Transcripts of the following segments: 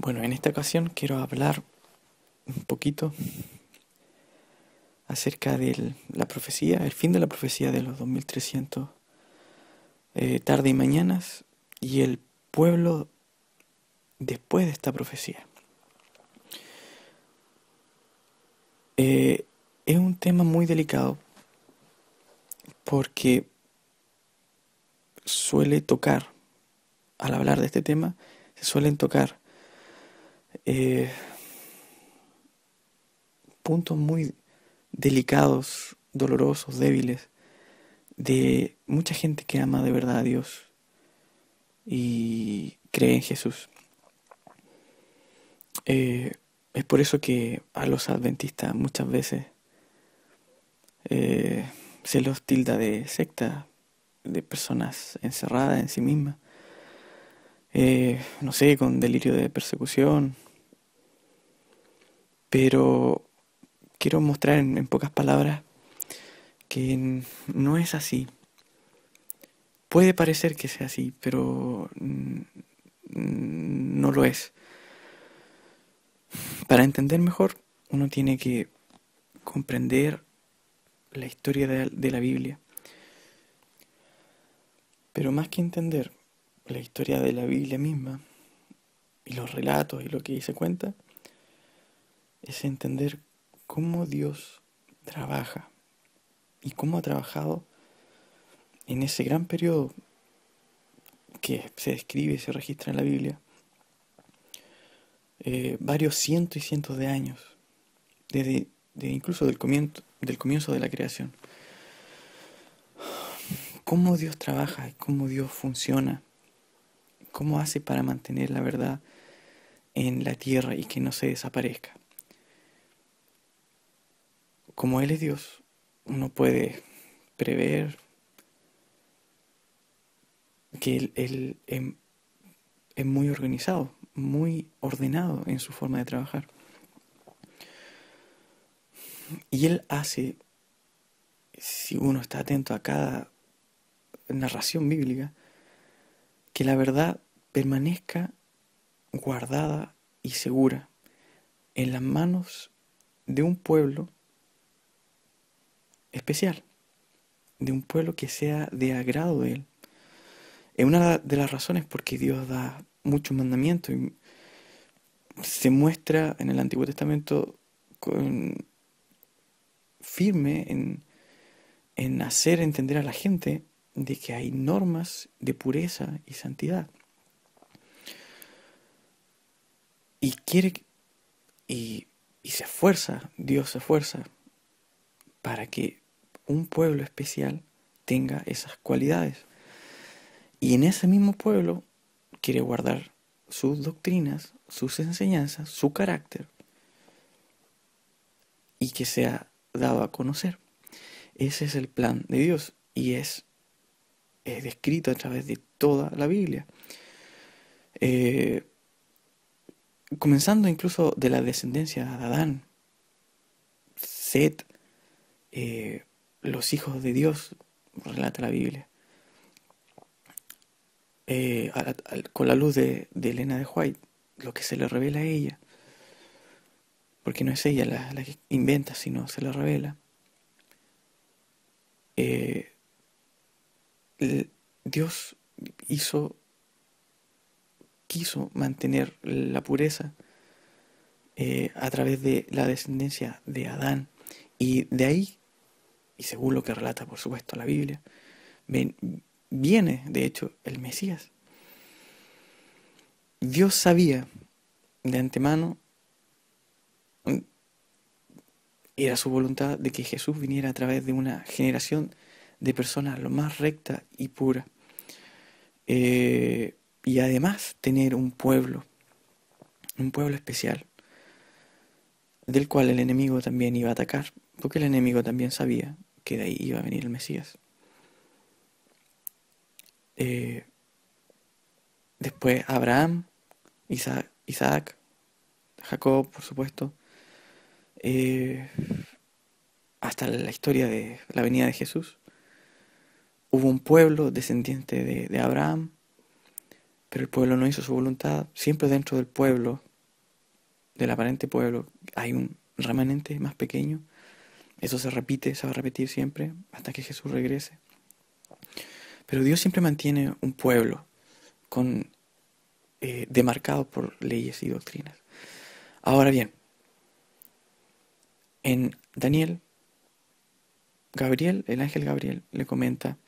Bueno, en esta ocasión quiero hablar un poquito acerca de la profecía, el fin de la profecía de los 2300 tarde y mañanas y el pueblo después de esta profecía. Es un tema muy delicado porque suele tocar, al hablar de este tema, se suelen tocar eh, puntos muy delicados, dolorosos, débiles, de mucha gente que ama de verdad a Dios y cree en Jesús. Es por eso que a los adventistas muchas veces se los tilda de secta, de personas encerradas en sí mismas, no sé, con delirio de persecución, pero quiero mostrar en pocas palabras que no es así. Puede parecer que sea así, pero no lo es. Para entender mejor, uno tiene que comprender la historia de la Biblia. Pero más que entender la historia de la Biblia misma y los relatos y lo que ahí se cuenta, es entender cómo Dios trabaja y cómo ha trabajado en ese gran periodo que se describe y se registra en la Biblia, varios cientos y cientos de años, incluso del comienzo de la creación. Cómo Dios trabaja y cómo Dios funciona, cómo hace para mantener la verdad en la tierra y que no se desaparezca. Como Él es Dios, uno puede prever que Él es muy organizado, muy ordenado en su forma de trabajar. Y Él hace, si uno está atento a cada narración bíblica, que la verdad permanezca guardada y segura en las manos de un pueblo especial, de un pueblo que sea de agrado de Él. Es una de las razones por qué Dios da muchos mandamientos y se muestra en el Antiguo Testamento firme en hacer entender a la gente de que hay normas de pureza y santidad. Y quiere y se esfuerza, Dios se esfuerza para que un pueblo especial tenga esas cualidades. Y en ese mismo pueblo quiere guardar sus doctrinas, sus enseñanzas, su carácter y que sea dado a conocer. Ese es el plan de Dios y es descrito a través de toda la Biblia. Comenzando incluso de la descendencia de Adán, Set, los hijos de Dios, relata la Biblia. Con la luz de Elena de White, lo que se le revela a ella, porque no es ella la que inventa, sino se le revela. Dios quiso mantener la pureza a través de la descendencia de Adán. Y de ahí, y según lo que relata por supuesto la Biblia, viene de hecho el Mesías. Dios sabía de antemano, era su voluntad de que Jesús viniera a través de una generación de personas lo más recta y pura. Y además tener un pueblo especial, del cual el enemigo también iba a atacar, porque el enemigo también sabía que de ahí iba a venir el Mesías. Después Abraham, Isaac, Jacob, por supuesto, hasta la historia de la venida de Jesús. Hubo un pueblo descendiente de Abraham, pero el pueblo no hizo su voluntad. Siempre dentro del pueblo del aparente pueblo hay un remanente más pequeño. Eso se repite, se va a repetir siempre hasta que Jesús regrese. Pero Dios siempre mantiene un pueblo con, demarcado por leyes y doctrinas. Ahora bien, en Daniel, Gabriel, el ángel Gabriel, le comenta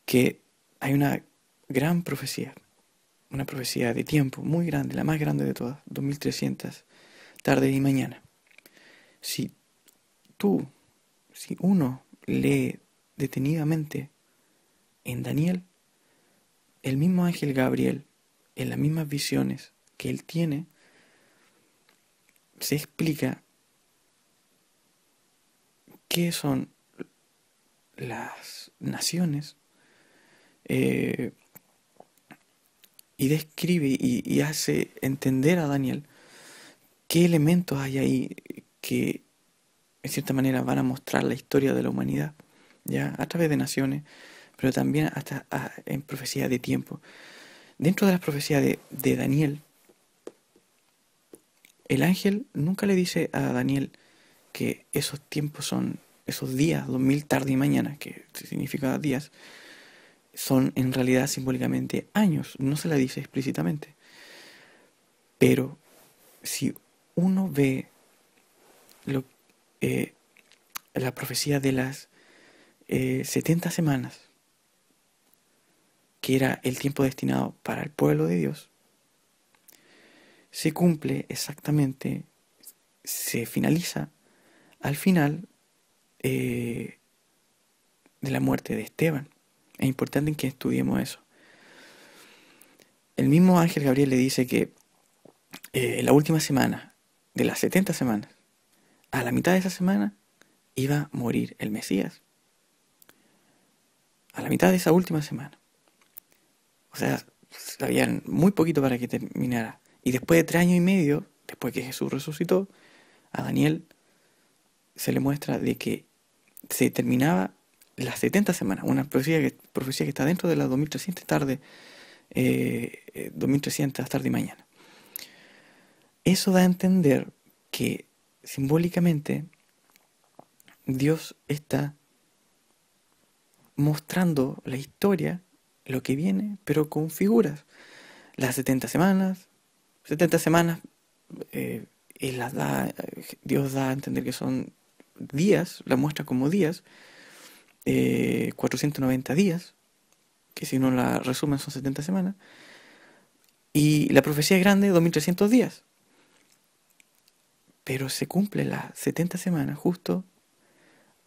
que hay una gran profecía, una profecía de tiempo muy grande, la más grande de todas, 2300 tardes y mañana. Si uno lee detenidamente en Daniel, el mismo ángel Gabriel, en las mismas visiones que él tiene, se explica qué son las naciones, y describe y hace entender a Daniel qué elementos hay ahí que en cierta manera van a mostrar la historia de la humanidad, ya a través de naciones, pero también hasta en profecía de tiempo. Dentro de las profecías de Daniel, el ángel nunca le dice a Daniel que esos tiempos son, esos días, 2000 tarde y mañana, que significa días, son en realidad simbólicamente años, no se la dice explícitamente. Pero si uno ve lo, eh, la profecía de las 70 semanas, que era el tiempo destinado para el pueblo de Dios, se cumple exactamente, se finaliza al final de la muerte de Esteban. Es importante que estudiemos eso. El mismo ángel Gabriel le dice que en la última semana de las 70 semanas, a la mitad de esa semana, iba a morir el Mesías. A la mitad de esa última semana. O sea, había muy poquito para que terminara. Y después de 3 años y medio, después que Jesús resucitó, a Daniel se le muestra de que se terminaba las 70 semanas, una profecía que está dentro de las 2300 tarde, 2300 tarde y mañana. Eso da a entender que simbólicamente Dios está mostrando la historia, lo que viene, pero con figuras. Las 70 semanas, Dios da a entender que son días, la muestra como días, 490 días, que si uno la resumen son 70 semanas, y la profecía es grande, 2300 días. Pero se cumple las 70 semanas, justo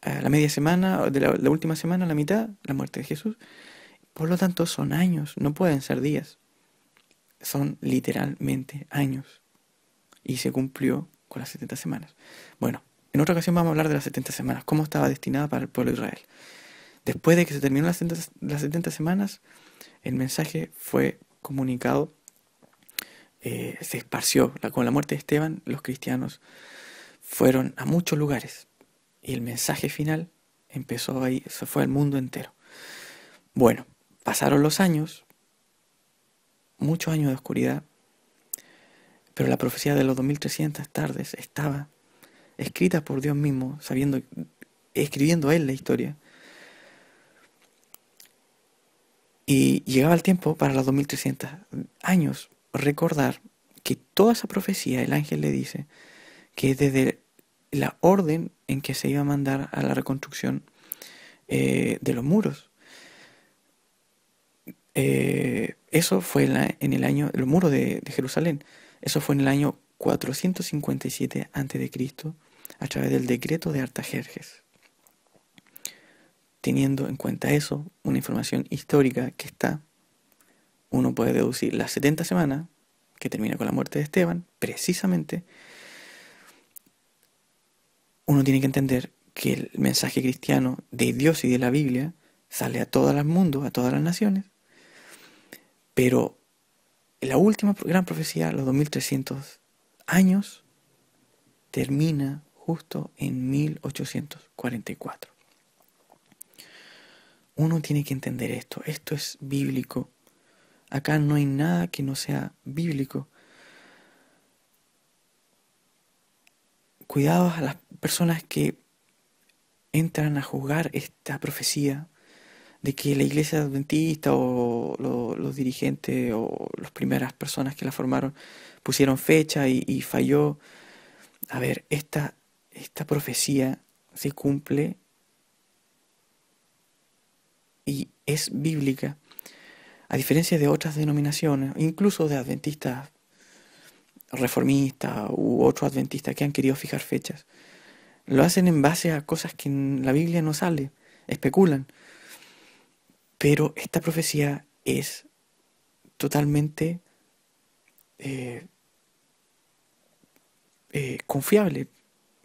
a la media semana, de la última semana, a la mitad, la muerte de Jesús. Por lo tanto, son años, no pueden ser días. Son literalmente años. Y se cumplió con las 70 semanas. Bueno, en otra ocasión vamos a hablar de las 70 semanas, cómo estaba destinada para el pueblo de Israel. Después de que se terminó las 70 semanas, el mensaje fue comunicado, se esparció. Con la muerte de Esteban, los cristianos fueron a muchos lugares. Y el mensaje final empezó ahí, se fue al mundo entero. Bueno, pasaron los años, muchos años de oscuridad, pero la profecía de los 2300 tardes estaba escrita por Dios mismo, escribiendo Él la historia. Y llegaba el tiempo para los 2300 años recordar que toda esa profecía, el ángel le dice que desde la orden en que se iba a mandar a la reconstrucción de los muros, eso fue en el año, los muros de Jerusalén, eso fue en el año 457 a.C., a través del decreto de Artajerjes. Teniendo en cuenta eso, una información histórica que está, uno puede deducir las 70 semanas, que termina con la muerte de Esteban, precisamente, uno tiene que entender que el mensaje cristiano de Dios y de la Biblia sale a todo el mundo, a todas las naciones, pero la última gran profecía, los 2300 años, termina justo en 1844. Uno tiene que entender esto es bíblico. Acá no hay nada que no sea bíblico. cuidado a las personas que entran a juzgar esta profecía de que la iglesia adventista o los dirigentes o las primeras personas que la formaron pusieron fecha y falló. A ver, esta profecía se cumple y es bíblica, a diferencia de otras denominaciones, incluso de adventistas reformistas u otros adventistas que han querido fijar fechas. Lo hacen en base a cosas que en la Biblia no sale, especulan. Pero esta profecía es totalmente eh, confiable,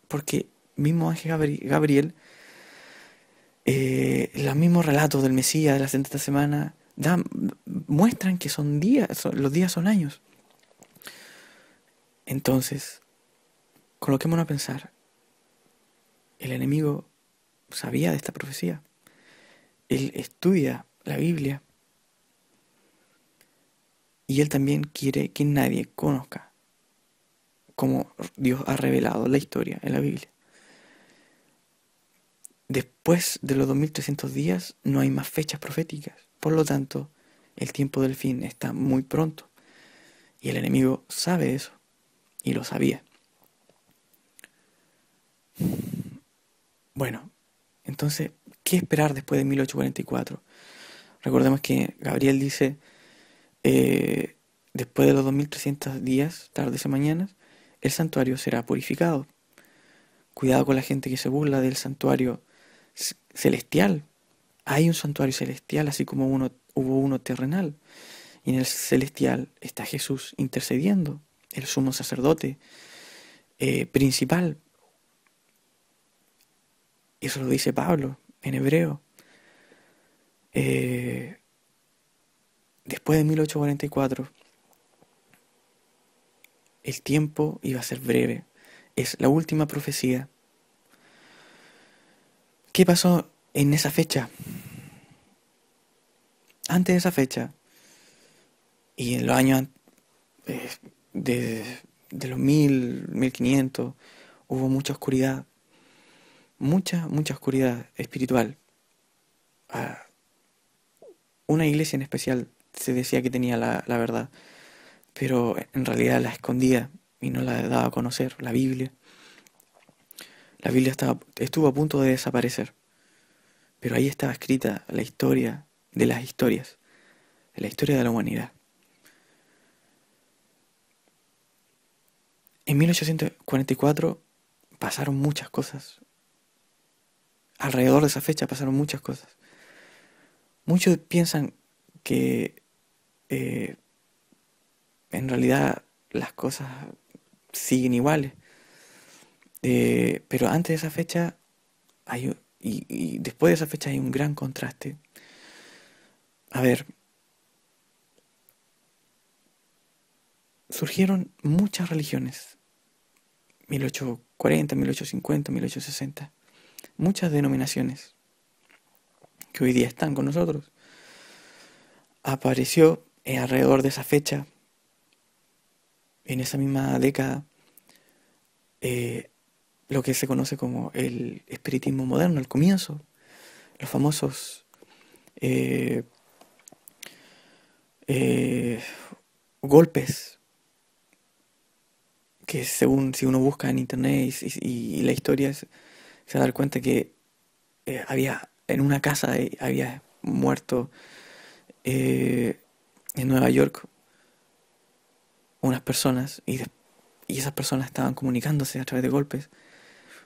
porque mismo ángel Gabriel, los mismos relatos del Mesías de la 70 semana muestran que son días, los días son años. Entonces, coloquémonos a pensar, el enemigo sabía de esta profecía, él estudia la Biblia y él también quiere que nadie conozca cómo Dios ha revelado la historia en la Biblia. Después de los 2300 días no hay más fechas proféticas. Por lo tanto, el tiempo del fin está muy pronto. Y el enemigo sabe eso. Y lo sabía. Bueno, entonces, ¿qué esperar después de 1844? Recordemos que Gabriel dice, después de los 2300 días, tardes y mañanas, el santuario será purificado. Cuidado con la gente que se burla del santuario celestial. Hay un santuario celestial, así como hubo uno terrenal. Y en el celestial está Jesús intercediendo, el sumo sacerdote principal. Eso lo dice Pablo en Hebreo. Después de 1844, el tiempo iba a ser breve. Es la última profecía. ¿Qué pasó en esa fecha? Antes de esa fecha, y en los años eh, de los 1500, hubo mucha oscuridad, mucha oscuridad espiritual. Una iglesia en especial se decía que tenía la verdad, pero en realidad la escondía y no la daba a conocer, la Biblia. La Biblia estuvo a punto de desaparecer, pero ahí estaba escrita la historia de las historias, la historia de la humanidad. En 1844 pasaron muchas cosas. Alrededor de esa fecha pasaron muchas cosas. Muchos piensan que en realidad las cosas siguen iguales. Pero antes de esa fecha y después de esa fecha hay un gran contraste. A ver, surgieron muchas religiones. 1840, 1850, 1860. Muchas denominaciones que hoy día están con nosotros. Apareció alrededor de esa fecha, en esa misma década, lo que se conoce como el espiritismo moderno, al comienzo, los famosos eh, eh, golpes que según si uno busca en internet y la historia se va a dar cuenta que había en una casa había muerto eh, en Nueva York unas personas y esas personas estaban comunicándose a través de golpes.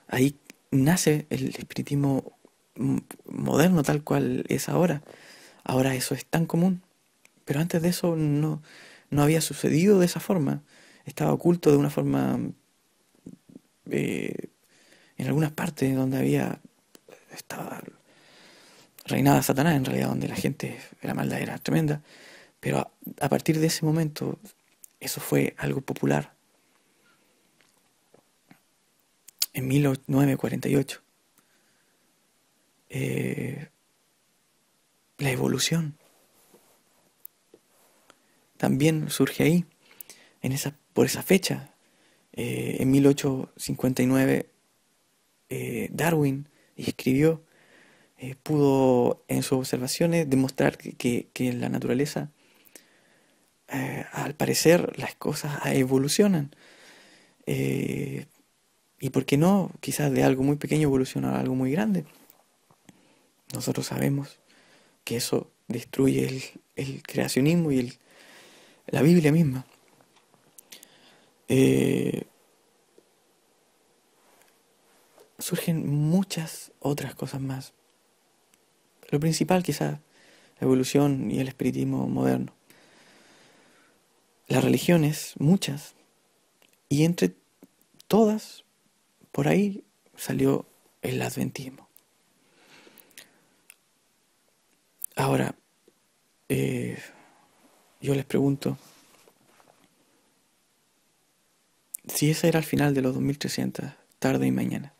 Ahí nace el espiritismo moderno tal cual es ahora. Ahora eso es tan común, pero antes de eso no había sucedido de esa forma. Estaba oculto de una forma eh, en algunas partes donde estaba reinaba Satanás, en realidad, donde la maldad era tremenda. Pero a partir de ese momento, eso fue algo popular. En 1948, la evolución también surge ahí, por esa fecha. En 1859 Darwin escribió, pudo en sus observaciones demostrar que en la naturaleza, al parecer, las cosas evolucionan. Eh, y por qué no, quizás de algo muy pequeño evoluciona a algo muy grande. Nosotros sabemos que eso destruye el creacionismo y la Biblia misma. Eh, Surgen muchas otras cosas más. Lo principal quizás, la evolución y el espiritismo moderno. Las religiones, muchas, y entre todas, por ahí salió el adventismo. Ahora, yo les pregunto, si ese era el final de los 2300, tarde y mañana,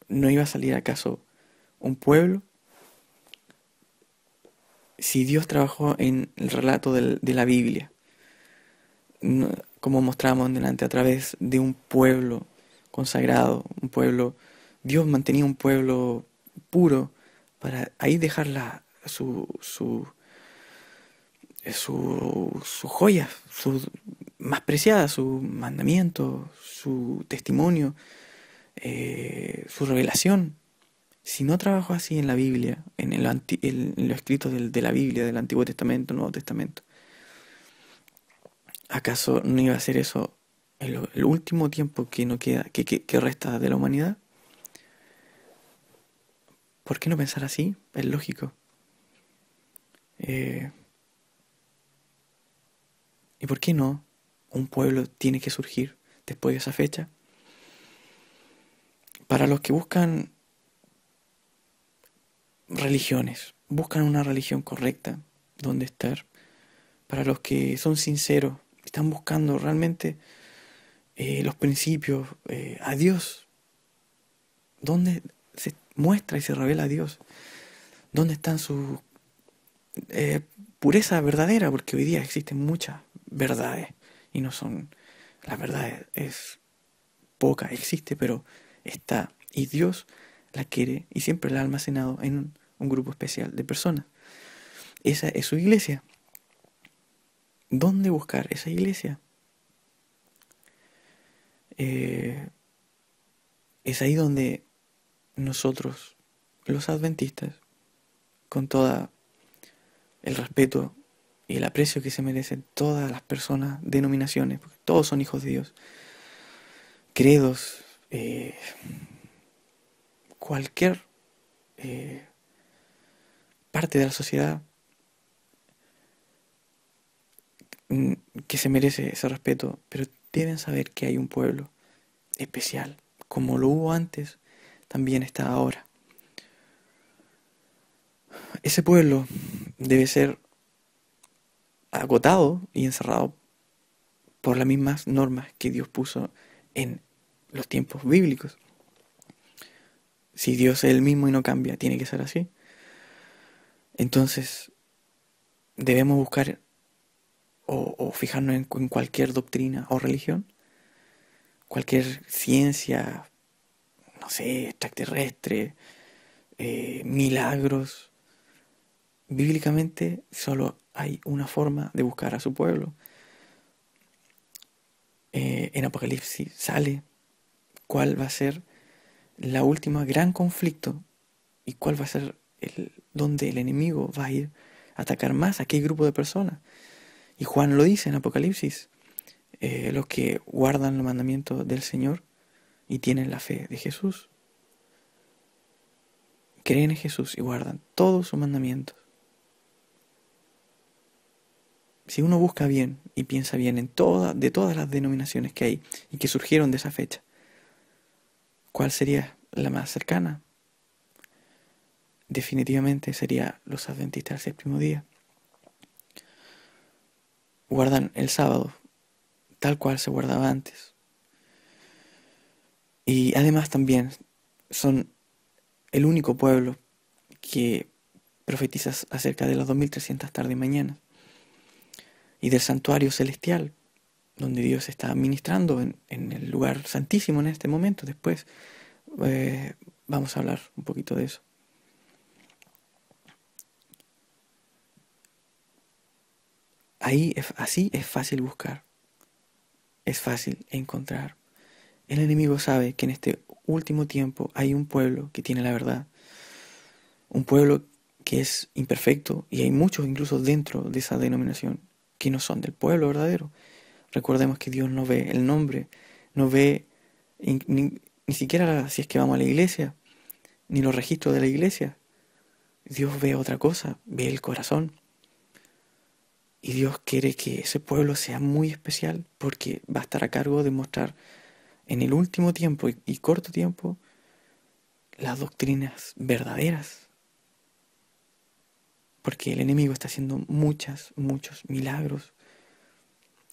¿no iba a salir acaso un pueblo? Si Dios trabajó en el relato de la Biblia, como mostramos delante, a través de un pueblo consagrado, un pueblo, Dios mantenía un pueblo puro para ahí dejar su joya, su más preciada, su mandamiento, su testimonio, su revelación. Si no trabajó así en la Biblia, en los escritos de la Biblia, del Antiguo Testamento, Nuevo Testamento, ¿acaso no iba a ser eso el último tiempo que no queda, que resta de la humanidad? ¿Por qué no pensar así? Es lógico. Eh, ¿Y por qué no? Un pueblo tiene que surgir después de esa fecha. Para los que buscan religiones, buscan una religión correcta donde estar. Para los que son sinceros, están buscando realmente los principios, a Dios. ¿Dónde se muestra y se revela a Dios? ¿Dónde están sus pureza verdadera? Porque hoy día existen muchas verdades y no son, la verdad es poca, existe, pero está. Y Dios la quiere y siempre la ha almacenado en un grupo especial de personas. Esa es su iglesia. ¿Dónde buscar esa iglesia? Es ahí donde nosotros, los adventistas, con todo el respeto y el aprecio que se merecen todas las personas, denominaciones, porque todos son hijos de Dios, credos, cualquier parte de la sociedad que se merece ese respeto, pero deben saber que hay un pueblo especial, como lo hubo antes, también está ahora. Ese pueblo debe ser agotado y encerrado por las mismas normas que Dios puso en los tiempos bíblicos. Si Dios es el mismo y no cambia, tiene que ser así. Entonces, debemos buscar o fijarnos en cualquier doctrina o religión, cualquier ciencia, no sé, extraterrestre, milagros. Bíblicamente solo hay una forma de buscar a su pueblo. En Apocalipsis sale cuál va a ser la última gran conflicto y cuál va a ser donde el enemigo va a ir a atacar más a qué grupo de personas. Y Juan lo dice en Apocalipsis, los que guardan los mandamientos del Señor y tienen la fe de Jesús. Creen en Jesús y guardan todos sus mandamientos. Si uno busca bien y piensa bien de todas las denominaciones que hay y que surgieron de esa fecha, ¿cuál sería la más cercana? Definitivamente sería los adventistas del séptimo día. Guardan el sábado tal cual se guardaba antes. Y además también son el único pueblo que profetiza acerca de las 2300 tardes y mañanas. y del santuario celestial, donde Dios está ministrando en el lugar santísimo en este momento. Después vamos a hablar un poquito de eso. Así es fácil buscar, es fácil encontrar. El enemigo sabe que en este último tiempo hay un pueblo que tiene la verdad, un pueblo que es imperfecto, y hay muchos incluso dentro de esa denominación que no son del pueblo verdadero. Recordemos que Dios no ve el nombre, no ve ni siquiera si es que vamos a la iglesia, ni los registros de la iglesia. Dios ve otra cosa, ve el corazón. Y Dios quiere que ese pueblo sea muy especial, porque va a estar a cargo de mostrar en el último tiempo y corto tiempo las doctrinas verdaderas. Porque el enemigo está haciendo muchos milagros.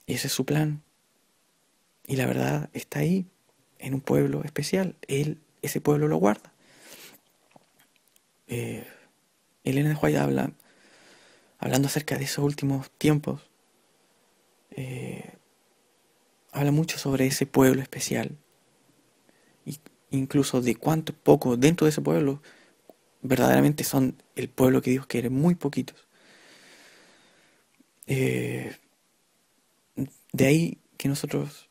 Y ese es su plan. Y la verdad está ahí, en un pueblo especial. Ese pueblo lo guarda. Elena de White hablando acerca de esos últimos tiempos, habla mucho sobre ese pueblo especial. Y incluso de cuánto poco dentro de ese pueblo verdaderamente son el pueblo que Dios quiere, muy poquitos. De ahí que nosotros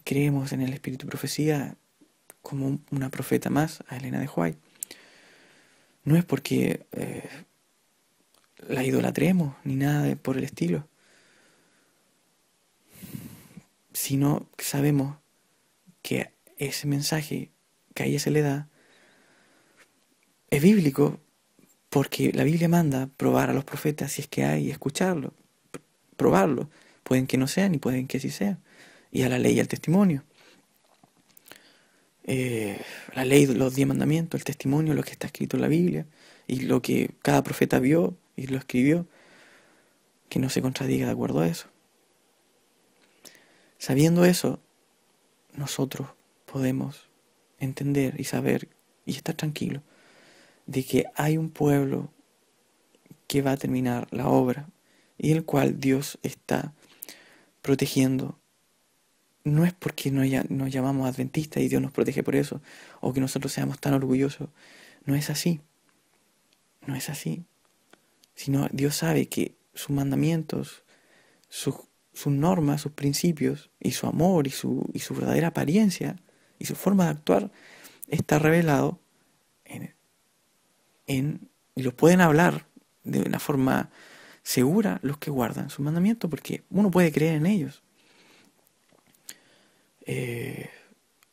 creemos en el espíritu de profecía como una profeta más a Elena de White. No es porque la idolatremos ni nada por el estilo, sino que sabemos que ese mensaje que a ella se le da es bíblico, porque la Biblia manda probar a los profetas si es que hay, y escucharlo, probarlo. Pueden que no sean y pueden que sí sean. Y a la ley y al testimonio. La ley, los 10 mandamientos, el testimonio, lo que está escrito en la Biblia y lo que cada profeta vio y lo escribió, que no se contradiga de acuerdo a eso. Sabiendo eso, nosotros podemos entender y saber y estar tranquilos de que hay un pueblo que va a terminar la obra y el cual Dios está protegiendo. No es porque nos llamamos adventistas y Dios nos protege por eso, o que nosotros seamos tan orgullosos. No es así. No es así. Sino Dios sabe que sus mandamientos, sus normas, sus principios, y su amor, y su verdadera apariencia, y su forma de actuar, está revelado y lo pueden hablar de una forma segura los que guardan sus mandamientos, porque uno puede creer en ellos.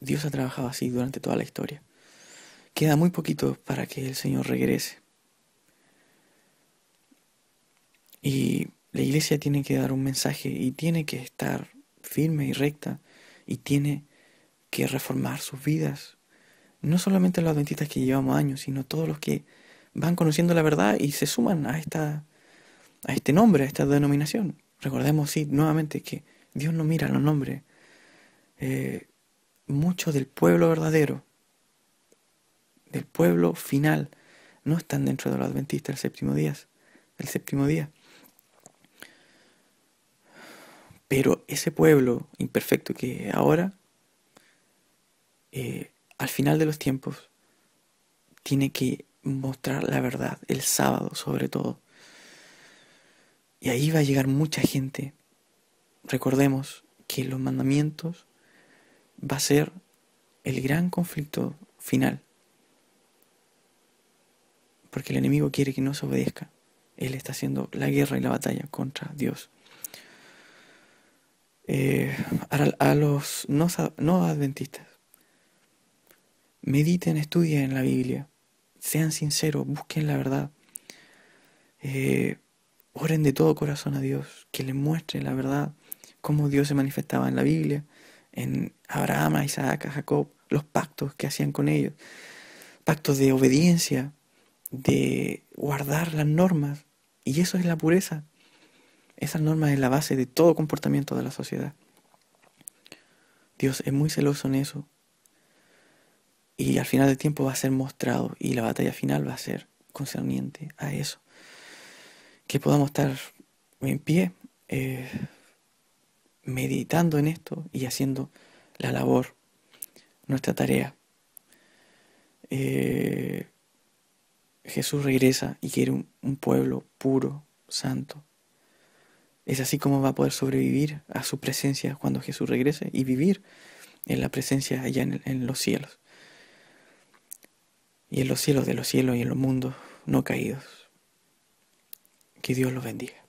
Dios ha trabajado así durante toda la historia. Queda muy poquito para que el Señor regrese. Y la iglesia tiene que dar un mensaje y tiene que estar firme y recta y tiene que reformar sus vidas. No solamente los adventistas que llevamos años, sino todos los que van conociendo la verdad y se suman a este nombre, a esta denominación. Recordemos, sí, nuevamente que Dios no mira los nombres. Mucho del pueblo verdadero, del pueblo final, no están dentro de los adventistas el séptimo día. Pero ese pueblo imperfecto que ahora, al final de los tiempos, tiene que mostrar la verdad, el sábado sobre todo. Y ahí va a llegar mucha gente. Recordemos que los mandamientos va a ser el gran conflicto final. Porque el enemigo quiere que no se obedezca. Él está haciendo la guerra y la batalla contra Dios. A los no adventistas, mediten, estudien la Biblia, sean sinceros, busquen la verdad, oren de todo corazón a Dios, que les muestre la verdad, cómo Dios se manifestaba en la Biblia, en Abraham, a Isaac, a Jacob, los pactos que hacían con ellos, pactos de obediencia, de guardar las normas, y eso es la pureza. Esa norma es la base de todo comportamiento de la sociedad. Dios es muy celoso en eso. Y al final del tiempo va a ser mostrado. Y la batalla final va a ser concerniente a eso. Que podamos estar en pie meditando en esto y haciendo la labor, nuestra tarea. Jesús regresa y quiere un pueblo puro, santo. Es así como va a poder sobrevivir a su presencia cuando Jesús regrese y vivir en la presencia allá en los cielos. Y en los cielos de los cielos y en los mundos no caídos. Que Dios los bendiga.